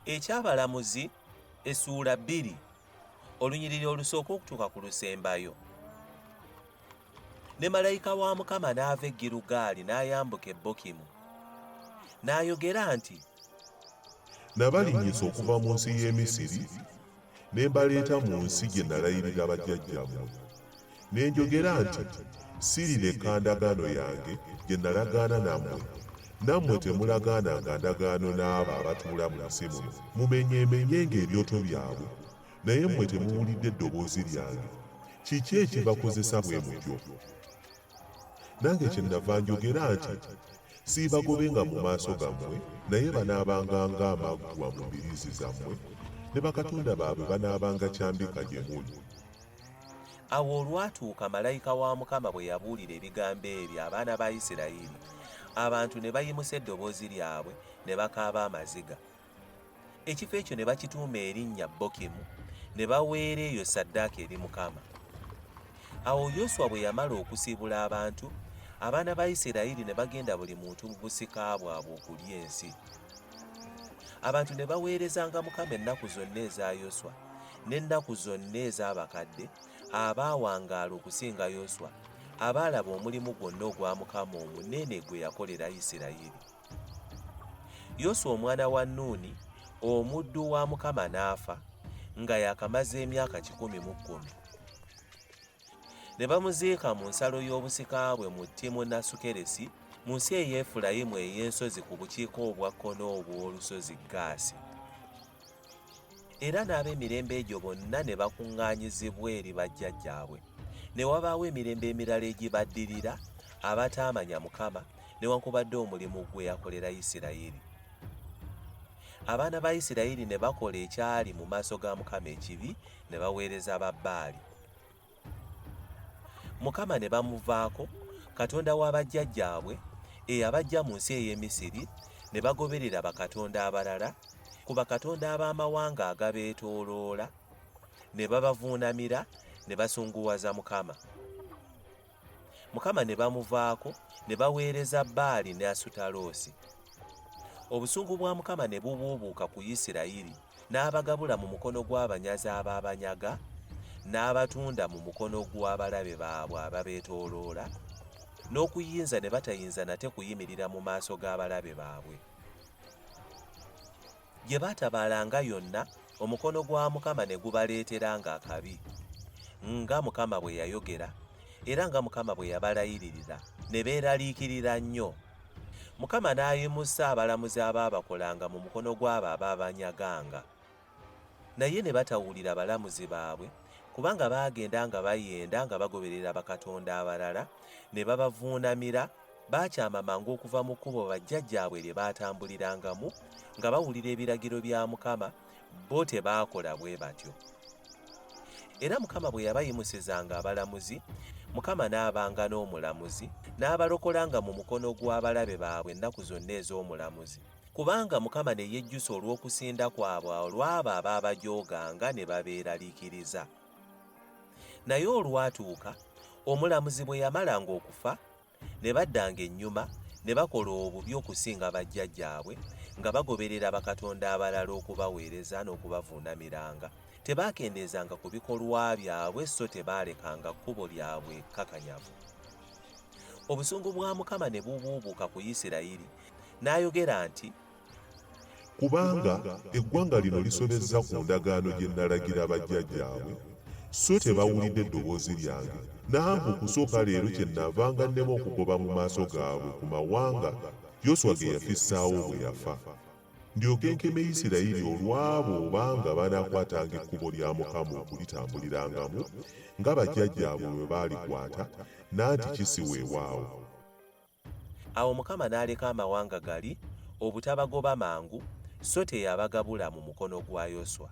Eky'abalamuzi essuula 2 olunyiriri olusooka okutuuka ku lusembayo. Ne malayika wa Mukama n'ava e Girugaali n'ayambuka e Bokimu. N'ayogera nti, Nabalinnyisa okuva mu nsi y'e Misiri, ne mbaleeta mu nsi gye nnalayirira bajjajjammwe. Ne njogera nti, Sirireka ndagaano yange gye nalagaana nammwe. Nammwe temulagaananga ndagaano n'abo abatuula mu nsi muno. Mumenyeemenyenga ebyoto byabwe, naye mmwe temuwulidde eddoboozi lyange. Kiki ekibakozesa bwe mutyo? Nange kyennava njogera nti, siibagobenga mu maaso gammwe, naye banaabanga ng'amaggwa mu mbiriizi zammwe, ne bakatonda baabwe banaabanga kyambika gye muli. Awo olwatuuka malayika wa Mukama bwe yabuulira ebigambo ebyo abaana ba Isirayiri, abantu ne bayimusa eddoboozi lyabwe ne bakaaba amaziga. Ekifo ekyo ne bakituuma erinnya Bokimu, ne baweera eyo ssaddaaka eri Mukama. Awo Yoswa bwe yamala okusiibula abantu, abaana ba Isirayiri ne bagenda buli muntu mu busika bwabwe okulya ensi. Abantu ne baweerezanga Mukama ennaku zonna eza Yoswa n'ennaku zonna ez'abakadde abaawangaala okusinga Yoswa, abaalaba omulimu gwonna ogwa Mukama omunene gwe yakolera Isirayiri. Yoswa omwana wa Nuuni, omuddu wa Mukama n'afa, nga yakamaze emyaka 110. Ne bamuziika mu nsalo y'obusika bwe mu Timunasukeresi, mu nsi ey'Efulayimu ey'ensozi ku bukiika obwakkono obw'olusozi Gaasi. Era n'ab'emirembe egyo bonna ne bakuŋŋaanyizibwa eri bajjajjaabwe. Ne wabaawo emirembe emirala egibaddirira abataamanya Mukama newankubadde omulimu gwe yakolera Isirayiri. Abaana ba Isirayiri ne bakola ekyali mu maaso ga Mukama ekibi, ne baweereza Babaali. Mukama ne bamuvaako, Katonda wa bajjajjaabwe eyabaggya mu nsi ey'e Misiri, ne bagoberera bakatonda abalala, ku bakatonda ab'amawanga agabeetooloola, ne babavuunamira, ne basunguwaza Mukama. Mukama ne bamuvaako, ne baweereza Baali ne Asutaloosi. Obusungu bwa Mukama ne bubuubuuka ku Isirayiri, n'abagabula mu mukono gw'abanyazi abaabanyaga, n'abatunda mu mukono gw'abalabe baabwe ababeetooloola, n'okuyinza ne batayinza nate kuyimirira mu maaso g'abalabe baabwe. Gye baatabaalanga yonna, omukono gwa Mukama ne gubaleeteranga akabi, nga Mukama bwe yayogera, era nga Mukama bwe yabalayiririra, ne beeraliikirira nnyo. Mukama n'ayimusa abalamuzi abaabakolanga mu mukono gw'abo abaabanyaganga. Naye ne batawulira balamuzi baabwe, kubanga baagenda nga bayenda nga bagoberera bakatonda abalala, ne babavuunamira, baakyama mangu okuva mu kkubo bajjajjaabwe lye baatambulirangamu, nga bawulira ebiragiro bya Mukama, bo tebaakola bwe batyo. Era Mukama bwe yabayimusizanga abalamuzi, Mukama n'abanga n'omulamuzi, n'abalokolanga mu mukono gw'abalabe baabwe ennaku zonna ez'omulamuzi. Kubanga Mukama ne yejjusa olw'okusinda kwabwe olw'abo abaabajooganga ne babeeraliikiriza. Naye olwatuuka, omulamuzi bwe yamalanga okufa, ne baddanga ennyuma, ne bakola obubi okusinga bajjajjaabwe, nga bagoberera bakatonda abalala okubaweereza n'okubavuunamiranga. Tebaakendezanga ku bikolwa byabwe, so tebaalekanga kkubo lyabwe ekkakanyavu. Obusungu bwa Mukama ne bubuubuuka ku Isirayiri, n'ayogera nti, Kubanga eggwanga lino lisobezza ku ndagaano gye nalagira bajjajjaabwe, so tebawulidde eddoboozi lyange. Namwe okusooka leero kyennavanga nnema okugoba mu maaso gaabwe ku mawanga Yoswa ge yafissaawo bwe yafa. Ndyoke nkeme Isirayiri olw'abo obanga banaakwatanga ekkubo lya Mukama okulitambulirangamu, nga bajjajjaabwe bwe baalikwata, nanti kisiweewaawo. Awo Mukama n'aleka amawanga gali obutabagoba mangu, so teyabagabula mu mukono gwa Yoswa.